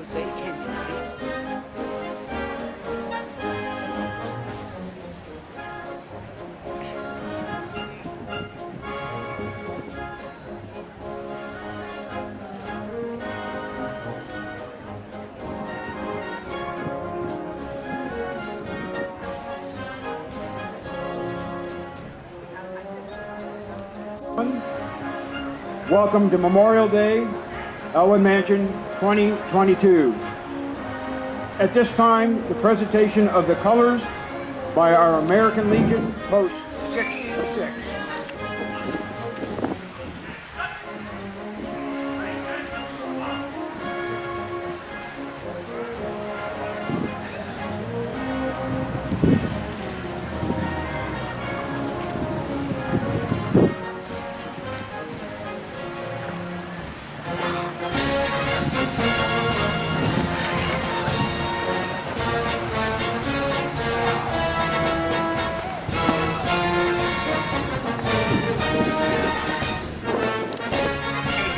Jose, can you see? Welcome to Memorial Day, Elwood Mansion 2022. At this time, the presentation of the colors by our American Legion Post 66.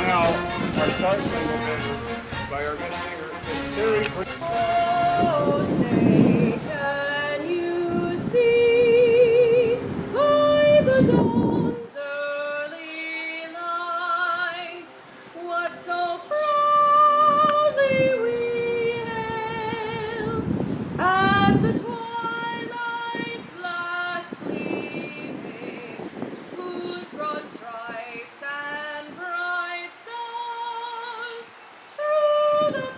Now, our start by our guest singer is Terry. Oh, say, can you see by the dawn's early light what so proudly we hailed at the twilight's last gleaming, whose broad stripes and bright stars through the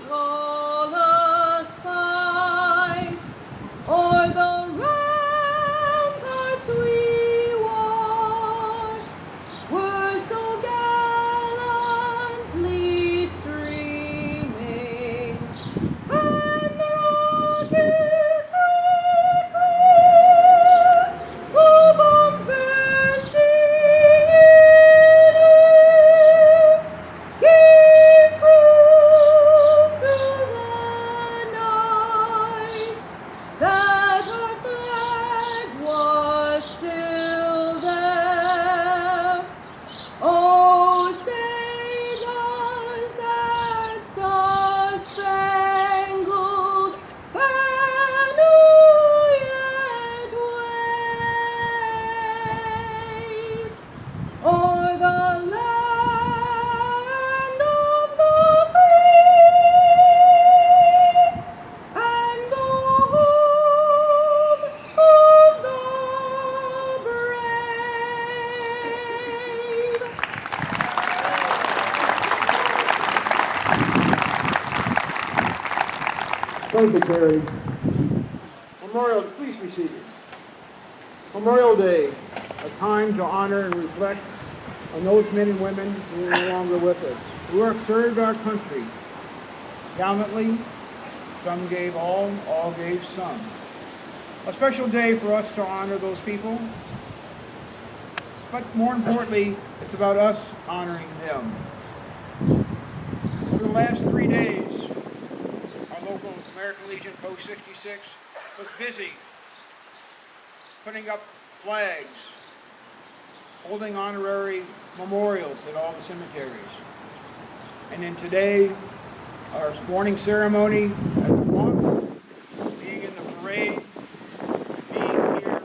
perilous fight o'er the ramparts we watched were so gallantly streaming, and the rockets red glare, the bombs bursting in air, gave proof through the night that our flag was still there. Oh, say does that star-spangled banner yet wave o'er the land of the free and the home of the brave? Thank you, Terry. Memorial, please be seated. Memorial Day, a time to honor and reflect on those men and women who are no longer with us, who have served our country gallantly. Some gave all gave some. A special day for us to honor those people, but more importantly, it's about us honoring them. For the last 3 days, our local American Legion Post 66 was busy putting up flags, holding honorary memorials at all the cemeteries. And then today, our morning ceremony at the walk, being in the parade, being here.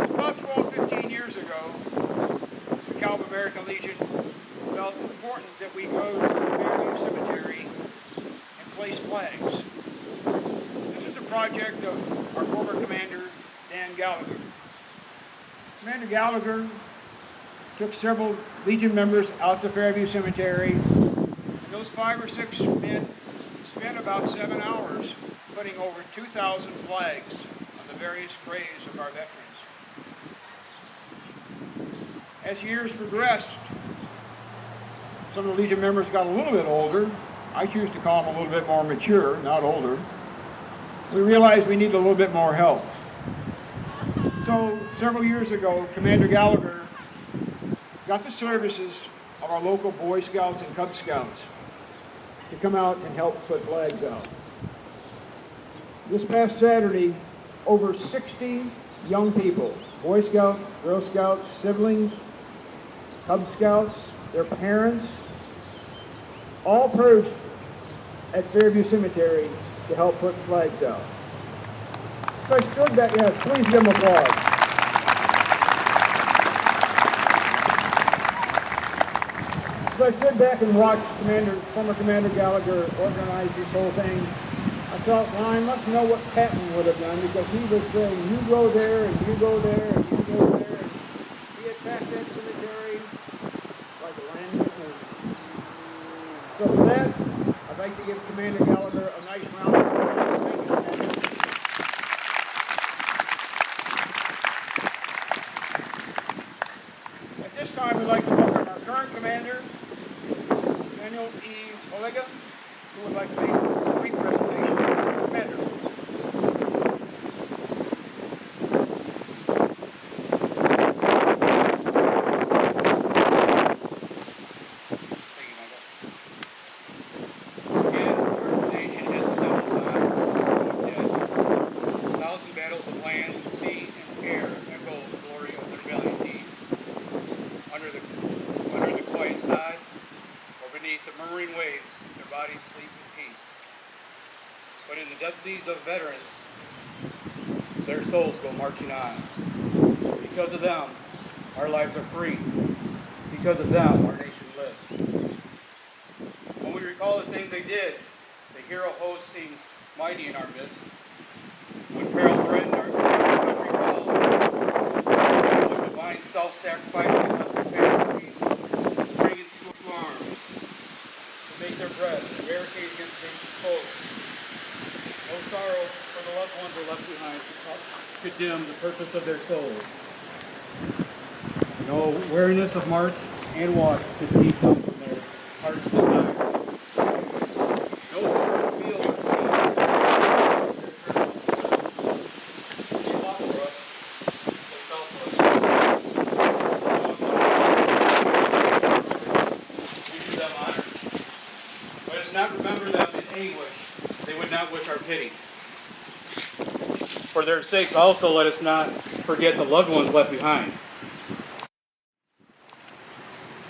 About 12, 15 years ago, the Calvin American Legion felt important that we go to Fairview Cemetery and place flags. This is a project of our former commander, Dan Gallagher. Commander Gallagher took several Legion members out to Fairview Cemetery, and those 5 or 6 men spent about 7 hours putting over 2,000 flags on the various graves of our veterans. As years progressed, some of the Legion members got a little bit older. I choose to call them a little bit more mature, not older. We realized we needed a little bit more help. So several years ago, Commander Gallagher got the services of our local Boy Scouts and Cub Scouts to come out and help put flags out. This past Saturday, over 60 young people, Boy Scouts, Girl Scouts, siblings, Cub Scouts, their parents, all perched at Fairview Cemetery to help put flags out. So I stood back, yes, please give them applause. So I stood back and watched former Commander Gallagher organize this whole thing. I felt, Ryan, let's know what Patton would have done, because he was saying, you go there, and you go there, and you go there. And he attacked that cemetery like a land. So for that, I'd like to give Commander Gallagher a nice round of applause. Thank you, Commander. At this time, we'd like to welcome our current commander, Daniel E. Olega, who would like to make a brief presentation. Commander. Destinies of veterans, their souls go marching on. Because of them, our lives are free. Because of them, our nation lives. When we recall the things they did, the hero host seems mighty in our midst. When peril threatened our country called, when divine self-sacrifice left their fast peace, spring into arms to make their bread and barricade against the nation's foes. No sorrow for the loved ones are left behind to dim the purpose of their souls. No weariness of march and walk to keep them from their heart's desire. No field or field. They fought for us. They fell for us. We do them honor. Let us not remember them in anguish. They would not wish our pity. For their sakes also let us not forget the loved ones left behind.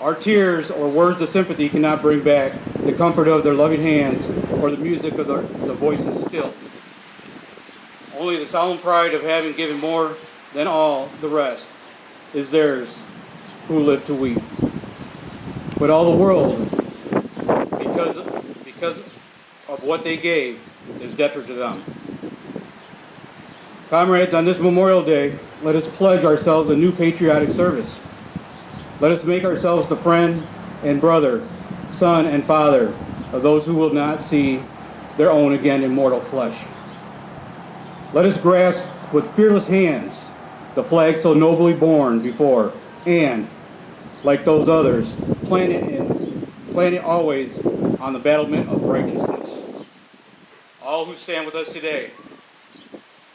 Our tears or words of sympathy cannot bring back the comfort of their loving hands or the music of the voices still. Only the solemn pride of having given more than all the rest is theirs who live to weep. But all the world, because of what they gave, is debtor to them. Comrades, on this Memorial Day, let us pledge ourselves a new patriotic service. Let us make ourselves the friend and brother, son and father of those who will not see their own again in mortal flesh. Let us grasp with fearless hands the flag so nobly borne before, and, like those others, plant it always on the battlement of righteousness. All who stand with us today,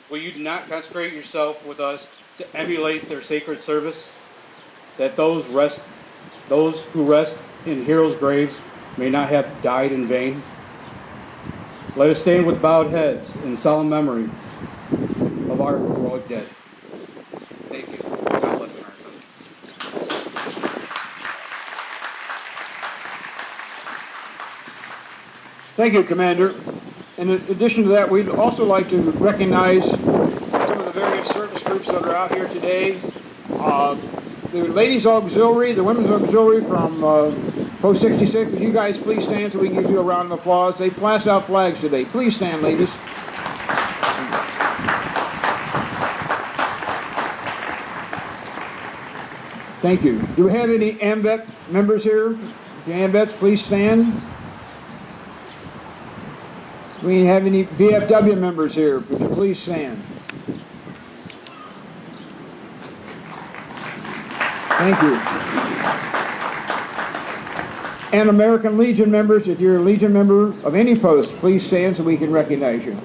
will you not consecrate yourself with us to emulate their sacred service, that those who rest in heroes' graves may not have died in vain? Let us stand with bowed heads in solemn memory of our heroic dead. Thank you. God bless America. Thank you, Commander. In addition to that, we'd also like to recognize some of the various service groups that are out here today. The Ladies Auxiliary, the Women's Auxiliary from Post 66, would you guys please stand so we can give you a round of applause? They passed out flags today. Please stand, ladies. Thank you. Do we have any AMVET members here? The AMVETs, please stand. Do we have any VFW members here? Would you please stand? Thank you. And American Legion members, if you're a Legion member of any post, please stand so we can recognize you.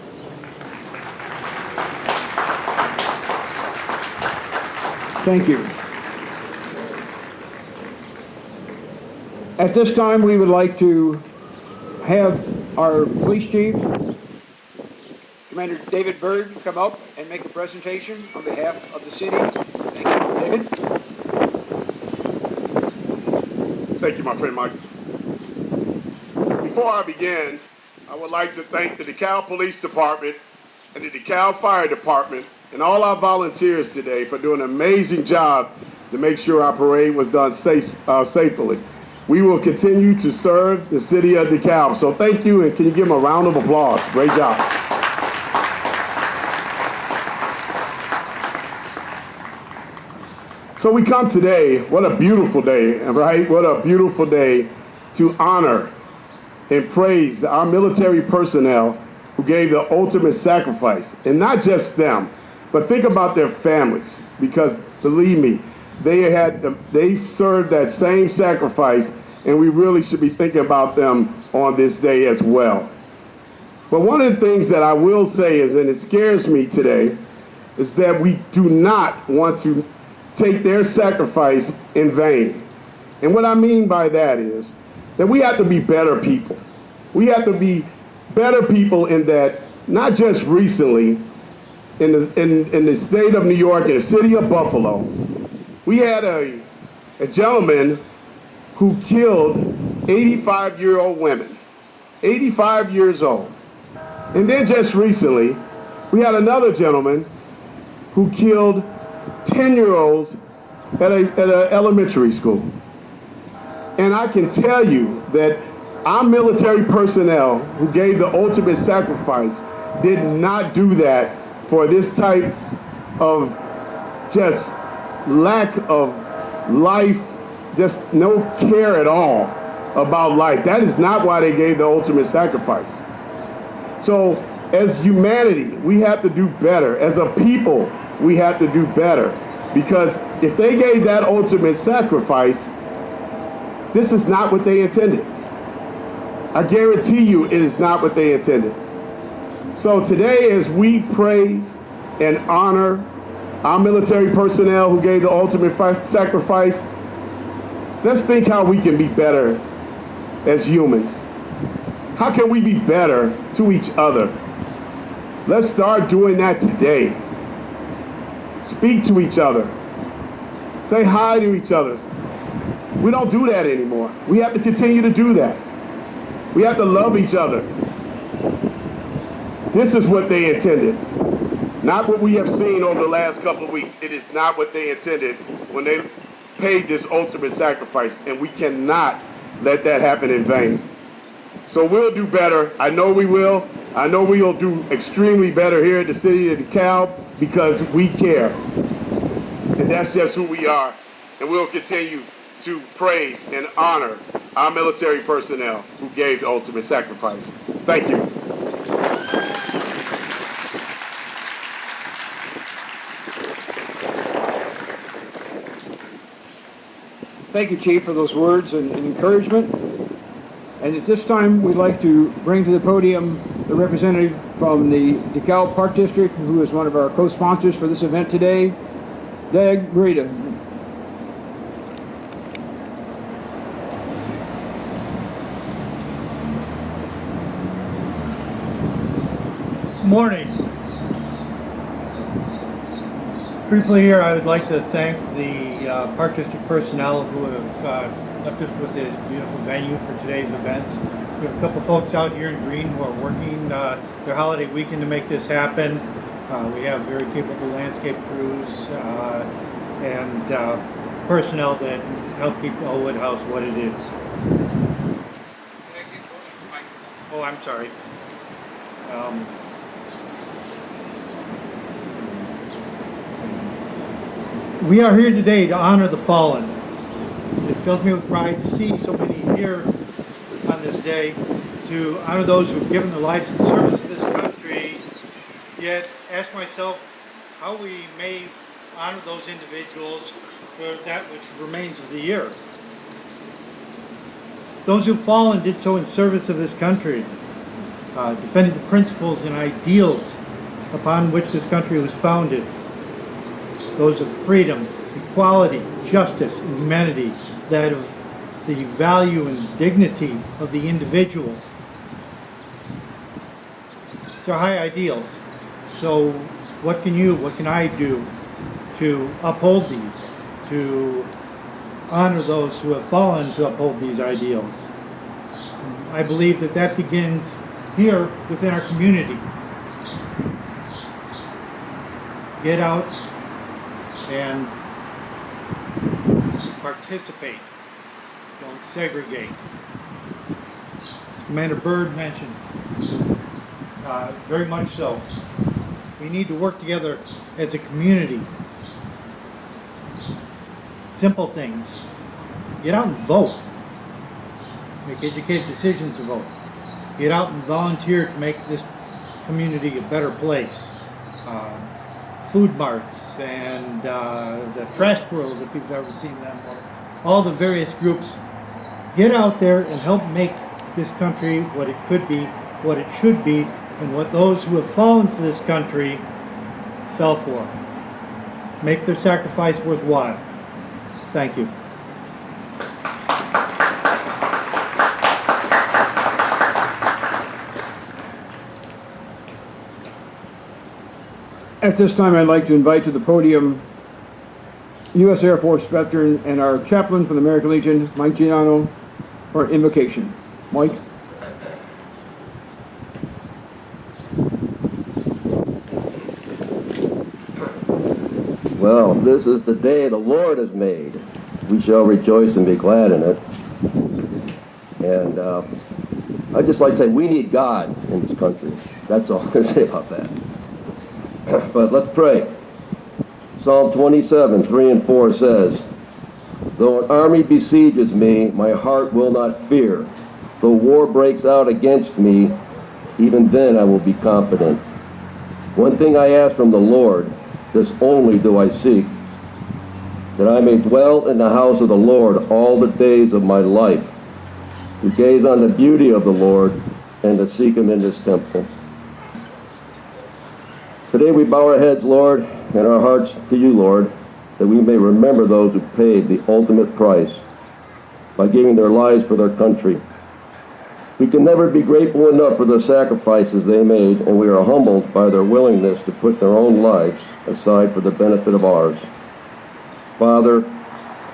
Thank you. At this time, we would like to have our police chief, Commander David Byrd, come up and make a presentation on behalf of the city. Thank you, David. Thank you, my friend Mike. Before I begin, I would like to thank the DeKalb Police Department and the DeKalb Fire Department and all our volunteers today for doing an amazing job to make sure our parade was done safely. We will continue to serve the city of DeKalb. So thank you, and can you give them a round of applause? Great job. So we come today, what a beautiful day, right? What a beautiful day to honor and praise our military personnel who gave the ultimate sacrifice. And not just them, but think about their families, because believe me, they served that same sacrifice, and we really should be thinking about them on this day as well. But one of the things that I will say is, and it scares me today, is that we do not want to take their sacrifice in vain. And what I mean by that is that we have to be better people. We have to be better people in that, not just recently, in the state of New York, in the city of Buffalo, we had a gentleman who killed 85-year-old women, 85 years old. And then just recently, we had another gentleman who killed 10-year-olds at an elementary school. And I can tell you that our military personnel who gave the ultimate sacrifice did not do that for this type of just lack of life, just no care at all about life. That is not why they gave the ultimate sacrifice. So as humanity, we have to do better. As a people, we have to do better. Because if they gave that ultimate sacrifice, this is not what they intended. I guarantee you it is not what they intended. So today, as we praise and honor our military personnel who gave the ultimate sacrifice, let's think how we can be better as humans. How can we be better to each other? Let's start doing that today. Speak to each other. Say hi to each other. We don't do that anymore. We have to continue to do that. We have to love each other. This is what they intended. Not what we have seen over the last couple of weeks. It is not what they intended when they paid this ultimate sacrifice, and we cannot let that happen in vain. So we'll do better. I know we will. I know we will do extremely better here at the city of DeKalb because we care. And that's just who we are. And we'll continue to praise and honor our military personnel who gave the ultimate sacrifice. Thank you. Thank you, Chief, for those words and encouragement. And at this time, we'd like to bring to the podium the representative from the DeKalb Park District, who is one of our co-sponsors for this event today, Dag Greta. Morning. Briefly here, I would like to thank the Park District personnel who have left us with this beautiful venue for today's events. We have a couple folks out here in green who are working their holiday weekend to make this happen. We have very capable landscape crews and personnel that help keep Elwood House what it is. Oh, I'm sorry. We are here today to honor the fallen. It fills me with pride to see so many here on this day, to honor those who have given their lives in service of this country, yet ask myself how we may honor those individuals for that which remains of the year. Those who've fallen did so in service of this country, defended the principles and ideals upon which this country was founded. Those of freedom, equality, justice, and humanity, that of the value and dignity of the individual. These are high ideals. So what can I do to uphold these, to honor those who have fallen to uphold these ideals. I believe that that begins here within our community. Get out and participate. Don't segregate. As Commander Byrd mentioned, very much so. We need to work together as a community. Simple things. Get out and vote. Make educated decisions to vote. Get out and volunteer to make this community a better place. Food marts and the trash squirrels, if you've ever seen them, all the various groups. Get out there and help make this country what it could be, what it should be, and what those who have fallen for this country fell for. Make their sacrifice worthwhile. Thank you. At this time, I'd like to invite to the podium U.S. Air Force veteran and our chaplain for the American Legion, Mike Giano, for invocation. Mike. Well, this is the day the Lord has made. We shall rejoice and be glad in it. And I'd just like to say we need God in this country. That's all I'm going to say about that. But let's pray. Psalm 27, 3 and 4 says, "Though an army besieges me, my heart will not fear. Though war breaks out against me, even then I will be confident. One thing I ask from the Lord, this only do I seek, that I may dwell in the house of the Lord all the days of my life, to gaze on the beauty of the Lord and to seek him in his temple." Today we bow our heads, Lord, and our hearts to you, Lord, that we may remember those who paid the ultimate price by giving their lives for their country. We can never be grateful enough for the sacrifices they made, and we are humbled by their willingness to put their own lives aside for the benefit of ours. Father,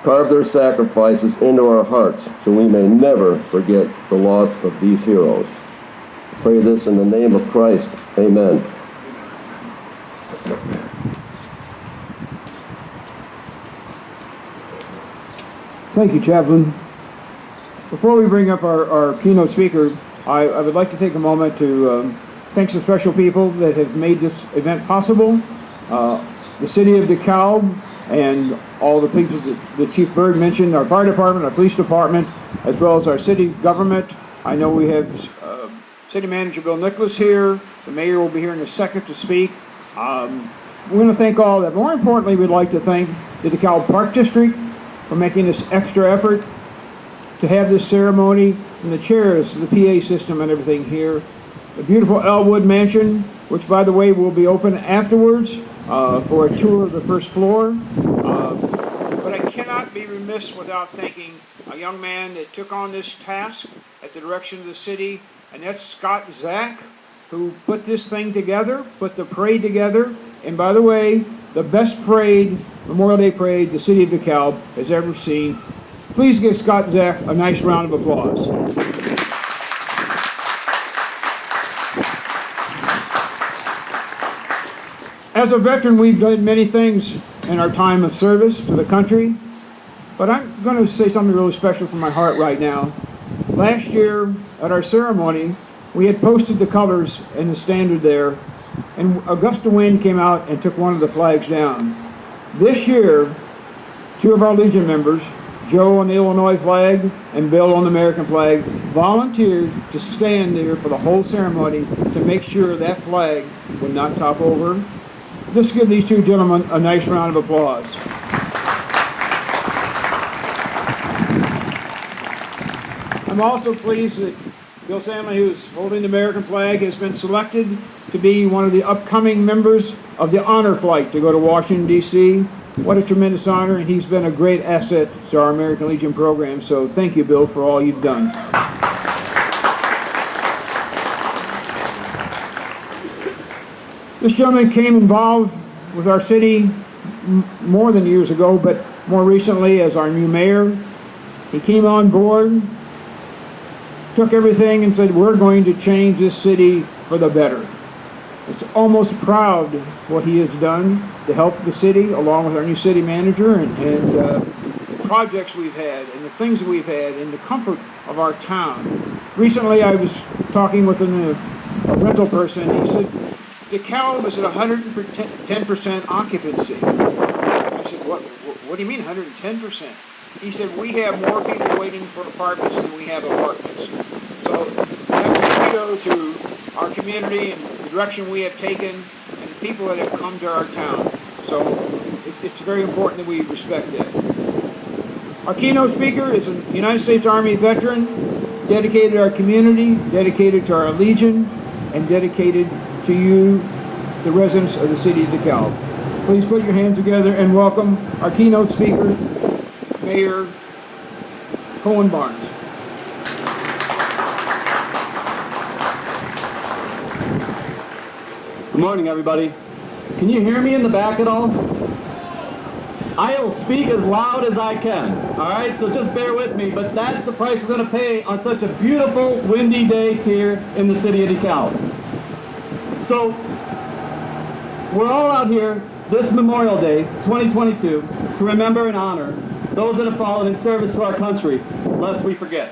carve their sacrifices into our hearts so we may never forget the loss of these heroes. I pray this in the name of Christ. Amen. Thank you, Chaplain. Before we bring up our keynote speaker, I would like to take a moment to thank some special people that have made this event possible. The city of DeKalb and all the people that Chief Byrd mentioned, our fire department, our police department, as well as our city government. I know we have City Manager Bill Nicholas here. The mayor will be here in a second to speak. We want to thank all that. More importantly, we'd like to thank the DeKalb Park District for making this extra effort to have this ceremony, and the chairs, the PA system and everything here. The beautiful Elwood Mansion, which by the way will be open afterwards for a tour of the first floor. But I cannot be remiss without thanking a young man that took on this task at the direction of the city, and that's Scott Zach, who put this thing together, put the parade together. And by the way, the best parade, Memorial Day parade, the city of DeKalb has ever seen. Please give Scott Zach a nice round of applause. As a veteran, we've done many things in our time of service to the country, but I'm going to say something really special from my heart right now. Last year at our ceremony, we had posted the colors in the standard there, and a gust of wind came out and took one of the flags down. This year, two of our Legion members, Joe on the Illinois flag and Bill on the American flag, volunteered to stand there for the whole ceremony to make sure that flag would not topple over. Just give these two gentlemen a nice round of applause. I'm also pleased that Bill Samley, who's holding the American flag, has been selected to be one of the upcoming members of the honor flight to go to Washington, D.C. What a tremendous honor, and he's been a great asset to our American Legion program, so thank you, Bill, for all you've done. This gentleman came involved with our city more than years ago, but more recently as our new mayor. He came on board, took everything and said, we're going to change this city for the better. It's almost proud what he has done to help the city, along with our new city manager, and the projects we've had and the things that we've had and the comfort of our town. Recently I was talking with a rental person. He said, DeKalb is at 110% occupancy. I said, what do you mean 110%? He said, we have more people waiting for apartments than we have apartments. So that's a kudos to our community and the direction we have taken and the people that have come to our town. So it's very important that we respect that. Our keynote speaker is a United States Army veteran, dedicated to our community, dedicated to our Legion, and dedicated to you, the residents of the city of DeKalb. Please put your hands together and welcome our keynote speaker, Mayor Cohen Barnes. Good morning, everybody. Can you hear me in the back at all? I'll speak as loud as I can, all right? So just bear with me, but that's the price we're going to pay on such a beautiful, windy day here in the city of DeKalb. So we're all out here this Memorial Day, 2022, to remember and honor those that have fallen in service to our country, lest we forget.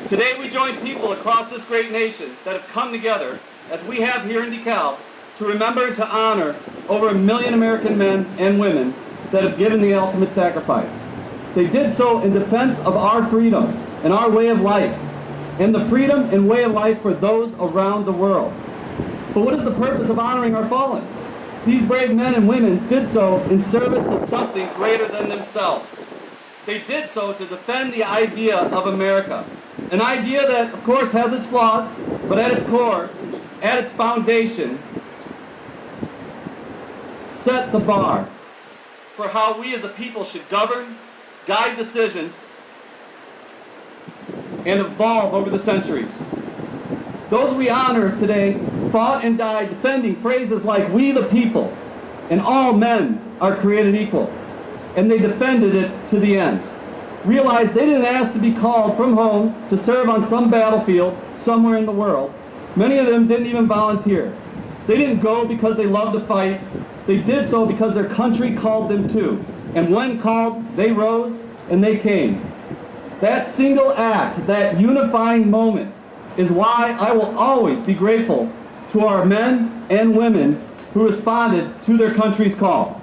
Today we join people across this great nation that have come together, as we have here in DeKalb, to remember and to honor over 1 million American men and women that have given the ultimate sacrifice. They did so in defense of our freedom and our way of life, and the freedom and way of life for those around the world. But what is the purpose of honoring our fallen? These brave men and women did so in service to something greater than themselves. They did so to defend the idea of America, an idea that, of course, has its flaws, but at its core, at its foundation, set the bar for how we as a people should govern, guide decisions, and evolve over the centuries. Those we honor today fought and died defending phrases like "we the people" and "all men are created equal," and they defended it to the end. Realized they didn't ask to be called from home to serve on some battlefield somewhere in the world. Many of them didn't even volunteer. They didn't go because they loved to fight. They did so because their country called them to. And when called, they rose and they came. That single act, that unifying moment, is why I will always be grateful to our men and women who responded to their country's call.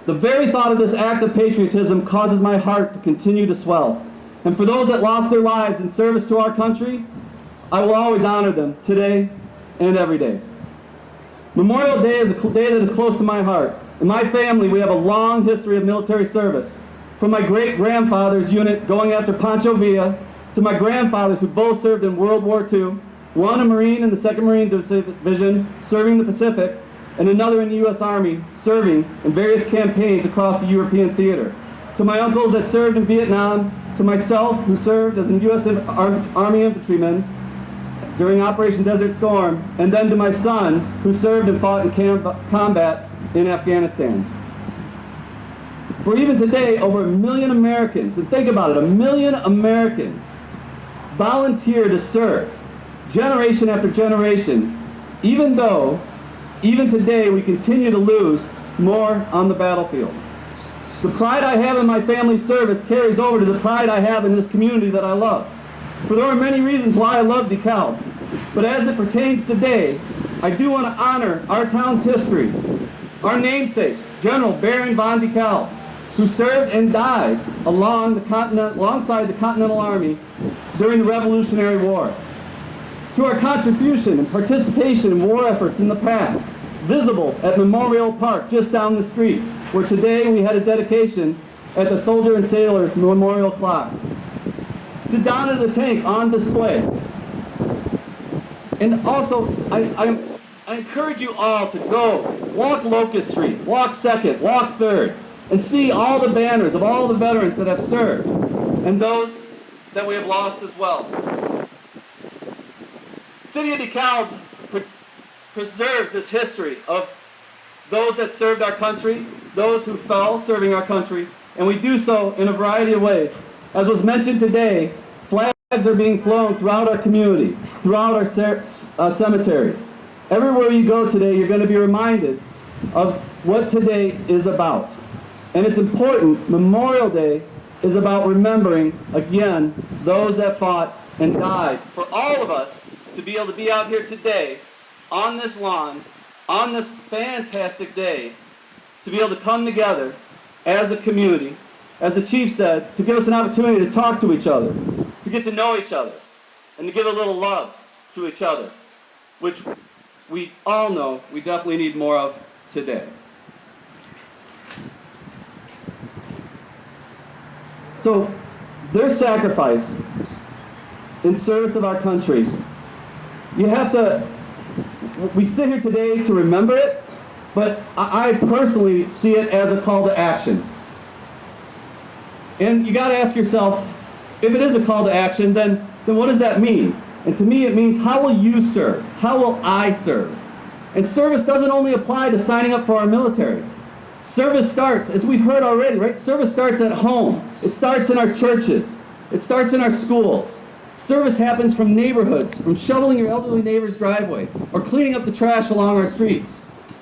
The very thought of this act of patriotism causes my heart to continue to swell. And for those that lost their lives in service to our country, I will always honor them today and every day. Memorial Day is a day that is close to my heart. In my family, we have a long history of military service. From my great-grandfather's unit going after Pancho Villa, to my grandfathers who both served in World War II, one a Marine in the 2nd Marine Division serving the Pacific, and another in the U.S. Army serving in various campaigns across the European theater. To my uncles that served in Vietnam, to myself who served as a U.S. Army infantryman during Operation Desert Storm, and then to my son who served and fought in combat in Afghanistan. For even today, over 1 million Americans, and think about it, 1 million Americans volunteer to serve generation after generation, even though even today we continue to lose more on the battlefield. The pride I have in my family's service carries over to the pride I have in this community that I love. For there are many reasons why I love DeKalb, but as it pertains today, I do want to honor our town's history, our namesake, General Baron von DeKalb, who served and died alongside the Continental Army during the Revolutionary War. To our contribution and participation in war efforts in the past, visible at Memorial Park just down the street, where today we had a dedication at the Soldier and Sailors Memorial Clock. To Donna the Tank on display. And also, I encourage you all to go walk Locust Street, walk 2nd, walk 3rd, and see all the banners of all the veterans that have served, and those that we have lost as well. City of DeKalb preserves this history of those that served our country, those who fell serving our country, and we do so in a variety of ways. As was mentioned today, flags are being flown throughout our community, throughout our cemeteries. Everywhere you go today, you're going to be reminded of what today is about. And it's important. Memorial Day is about remembering, again, those that fought and died. For all of us to be able to be out here today, on this lawn, on this fantastic day, to be able to come together as a community, as the chief said, to give us an opportunity to talk to each other, to get to know each other, and to give a little love to each other, which we all know we definitely need more of today. So, their sacrifice in service of our country, we sit here today to remember it, but I personally see it as a call to action. And you got to ask yourself, if it is a call to action, then what does that mean? And to me, it means, how will you serve? How will I serve? And service doesn't only apply to signing up for our military. Service starts, as we've heard already, right? Service starts at home. It starts in our churches. It starts in our schools. Service happens from neighborhoods, from shoveling your elderly neighbor's driveway, or cleaning up the trash along our streets.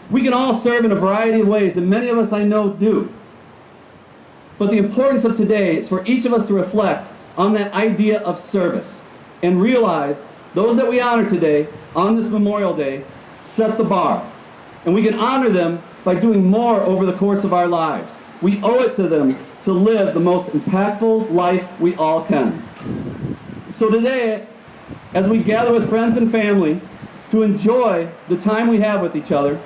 We can all serve in a variety of ways, and many of us I know do. But the importance of today is for each of us to reflect on that idea of service and realize those that we honor today on this Memorial Day set the bar. And we can honor them by doing more over the course of our lives. We owe it to them to live the most impactful life we all can. So today, as we gather with friends and family to enjoy the time we have with each other,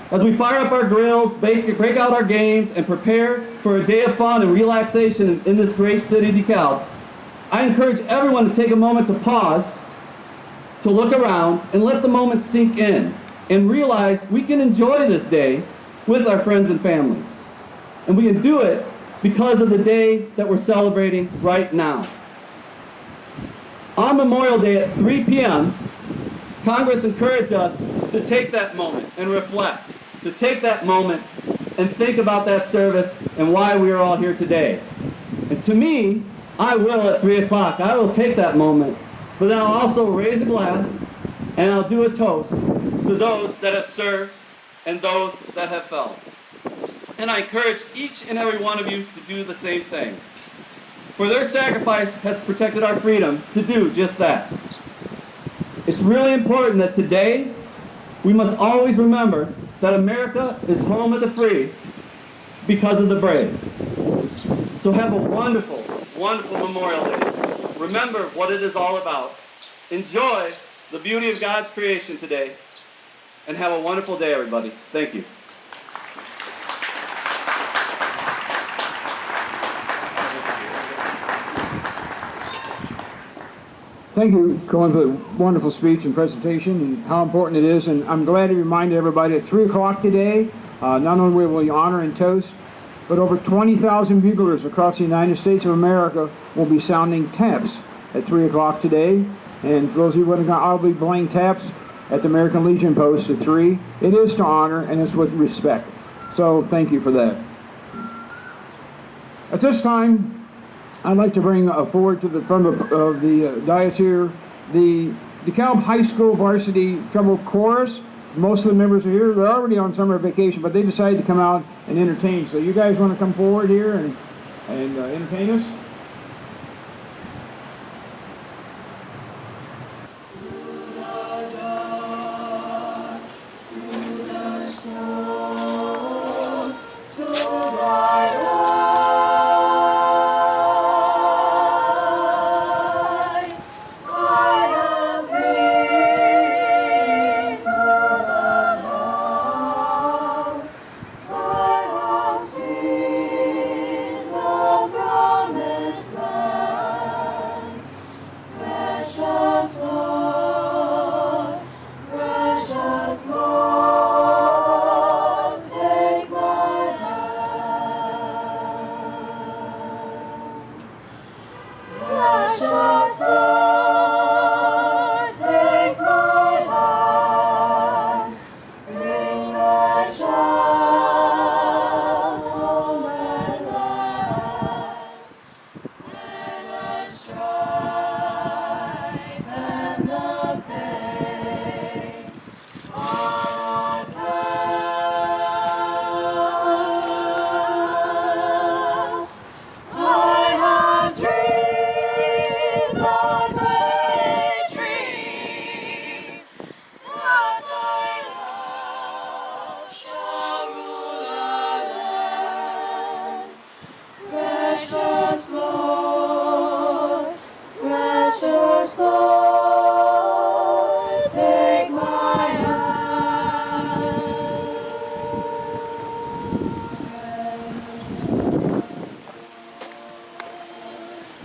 as we fire up our grills, break out our games, and prepare for a day of fun and relaxation in this great city, DeKalb, I encourage everyone to take a moment to pause, to look around, and let the moment sink in, and realize we can enjoy this day with our friends and family. And we can do it because of the day that we're celebrating right now. On Memorial Day at 3 p.m., Congress encouraged us to take that moment and reflect, to take that moment and think about that service and why we are all here today. And to me, I will at 3 o'clock, I will take that moment, but then I'll also raise a glass and I'll do a toast to those that have served and those that have fell. And I encourage each and every one of you to do the same thing. For their sacrifice has protected our freedom to do just that. It's really important that today we must always remember that America is home of the free because of the brave. So have a wonderful, wonderful Memorial Day. Remember what it is all about. Enjoy the beauty of God's creation today, and have a wonderful day, everybody. Thank you. Thank you, Cohen, for the wonderful speech and presentation and how important it is. And I'm glad to remind everybody at 3 o'clock today, not only will we honor and toast, but over 20,000 buglers across the United States of America will be sounding taps at 3 o'clock today. And for those of you who are I'll be playing taps at the American Legion post at 3. It is to honor and it's with respect. So thank you for that. At this time, I'd like to bring forward to the front of the dais here the DeKalb High School Varsity Treble Chorus. Most of the members are here. They're already on summer vacation, but they decided to come out and entertain. So you guys want to come forward here and entertain us? Promise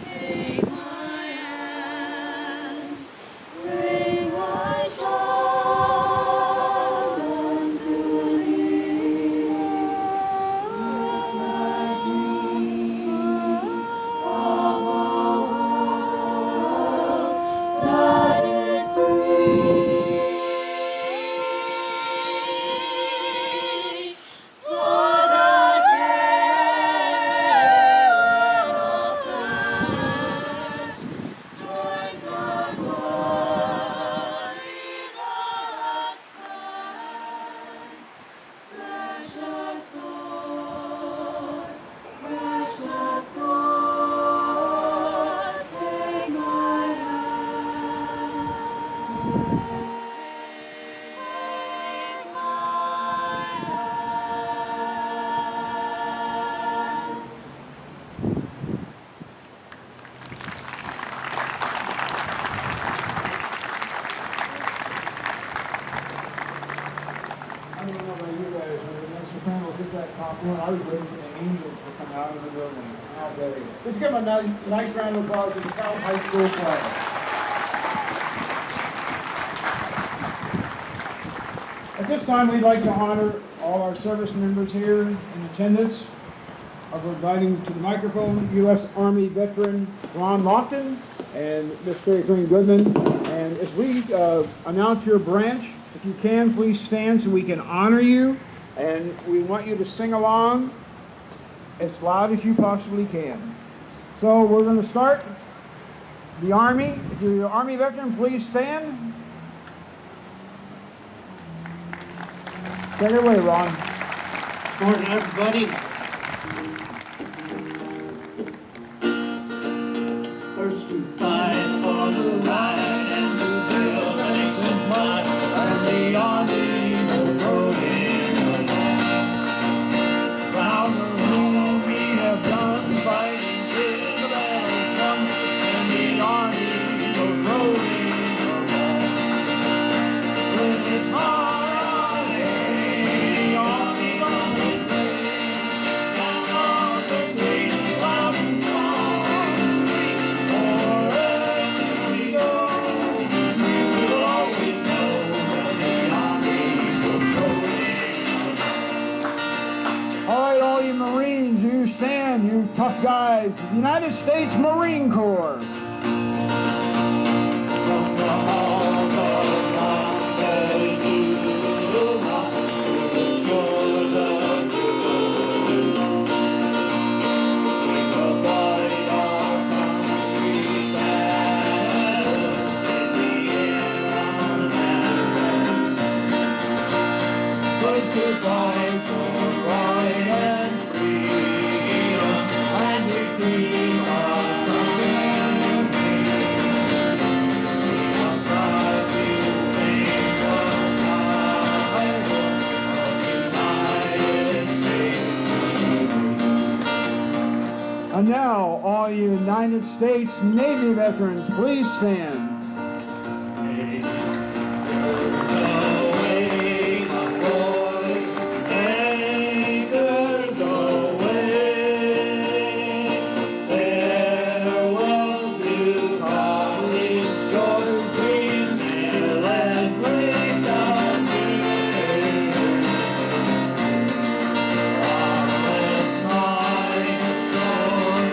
Take my hand, bring my child unto thee. Let my dream of a world that is free. For the day when all flesh joys of glory let us find. Precious Lord, take my hand. Take my hand. I don't know about you guys, but when Mr. Crandall did that compliment, I was waiting for the angels to come out of the building. How dare you. Let's give them a nice round of applause to the Cal High School choir. At this time, we'd like to honor all our service members here in attendance. We're inviting to the microphone U.S. Army veteran Ron Lofton and Mr. Green Goodman. And as we announce your branch, if you can, please stand so we can honor you. And we want you to sing along as loud as you possibly can. So we're going to start. The Army, if you're an Army veteran, please stand. Take it away, Ron. Morning, everybody. First to fight for the right and to build a nation's might, and the army will go in alone. Round the road we have done fighting till the battle's won, and the army will go in alone. With its heart on the army gonna stay down on the nation's loud and strong. Forever we go, we will always know that the army will go in. All right, all you Marines, you stand, you tough guys. United States Marine Corps. From the halls of Montpellier, rock to the shores of Cuba, we will fight our country's battles in the air on lands. First to fight for right and freedom, and to keep our country and we'll try to make the flag of the United States. And now, all you United States Navy veterans, please stand. Away, my boy, anchors away. Farewell to college, George Green, and let's bring down let's find shore,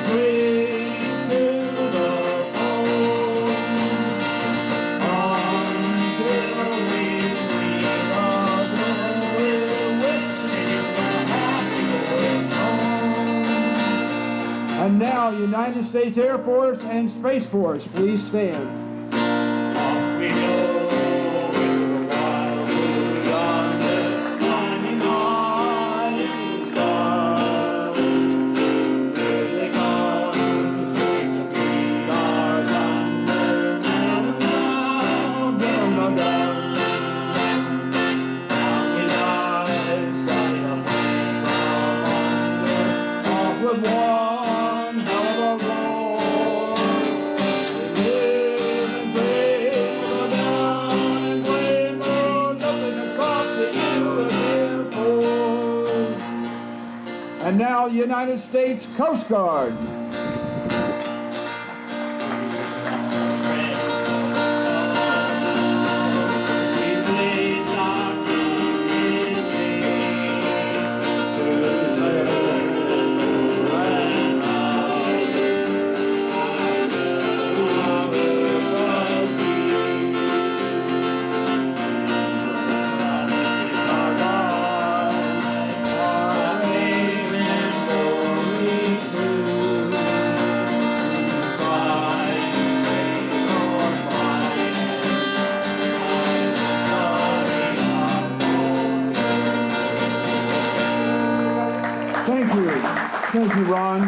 bring to the pole. Until we love and we're wishing the happy home. And now, United States Air Force and Space Force, please stand. Off we go into the wild blue yonder, climbing high to the stars. Here they come to sweep the beat our thunder, and down, down, down, down. Down we dive, setting a flame from under, off with one hell of a roar. We live and brave, go down and brave, oh, nothing can stop the Union force. And now, United States Coast Guard.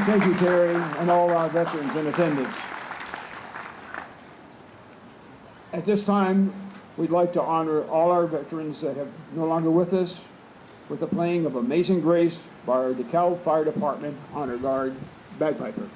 Thank you, Terry, and all our veterans in attendance. At this time, we'd like to honor all our veterans that have no longer with us with the playing of Amazing Grace by our DeKalb Fire Department Honor Guard bagpiper.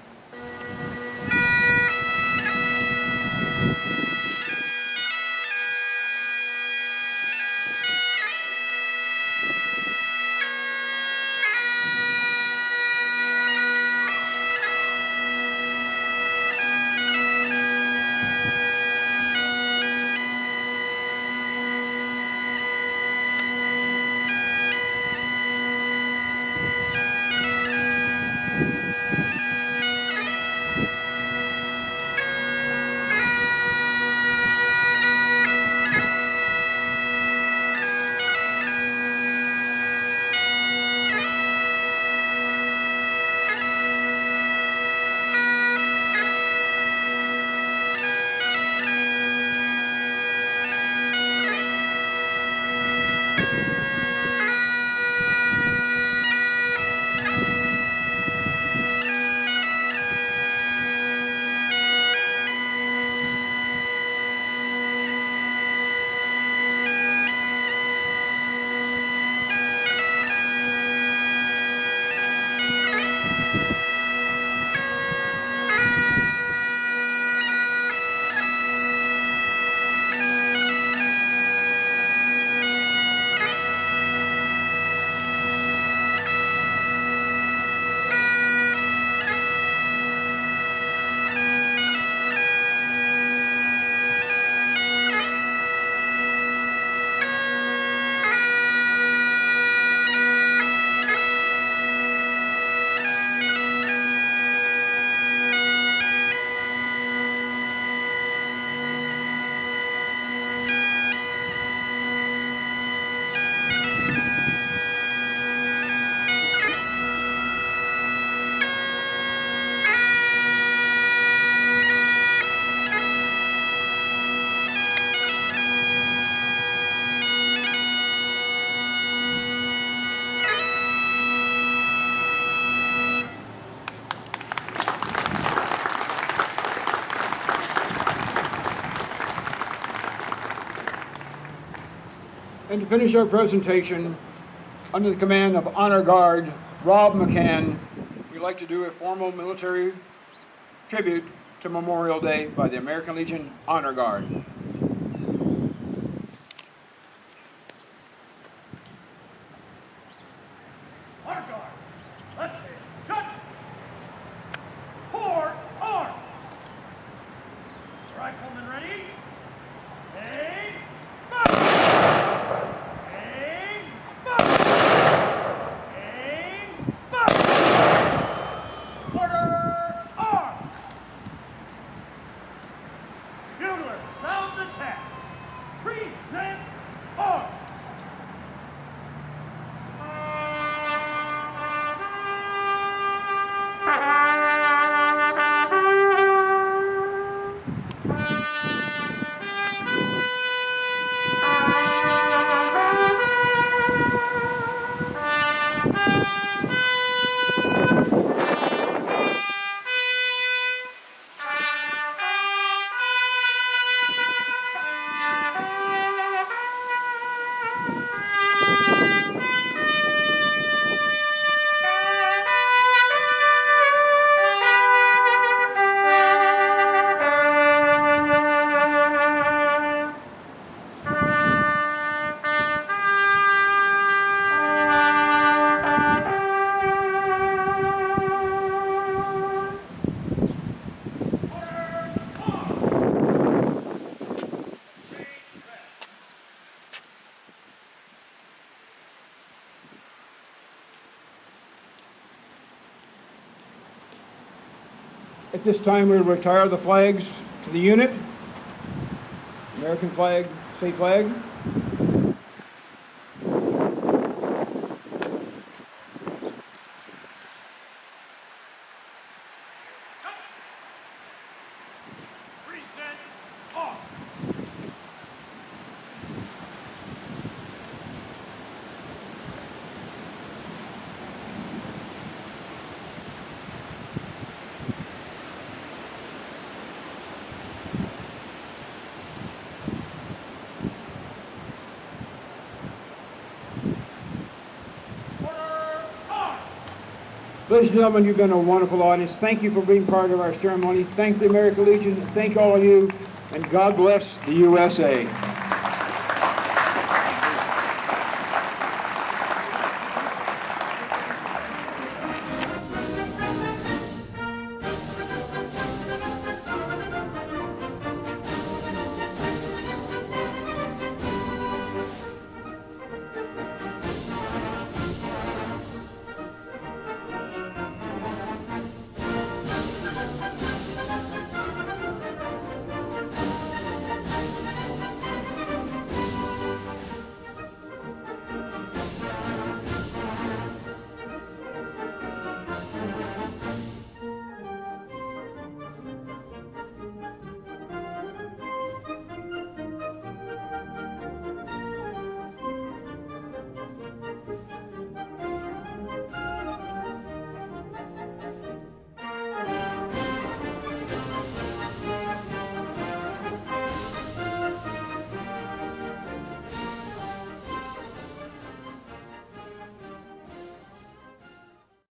And to finish our presentation, under the command of Honor Guard Rob McCann, we'd like to do a formal military tribute to Memorial Day by the American Legion Honor Guard. Honor Guard, left hand, touch. Pour, arm. Rifleman ready. Aim, fire. Aim, fire. Aim, fire. Order, arm. Bugler, sound the tap. Present, arm. At this time, we retire the flags to the unit. American flag, state flag. Present, arm. Ladies and gentlemen, you've been a wonderful audience. Thank you for being part of our ceremony. Thank the American Legion. Thank all of you. And God bless the USA.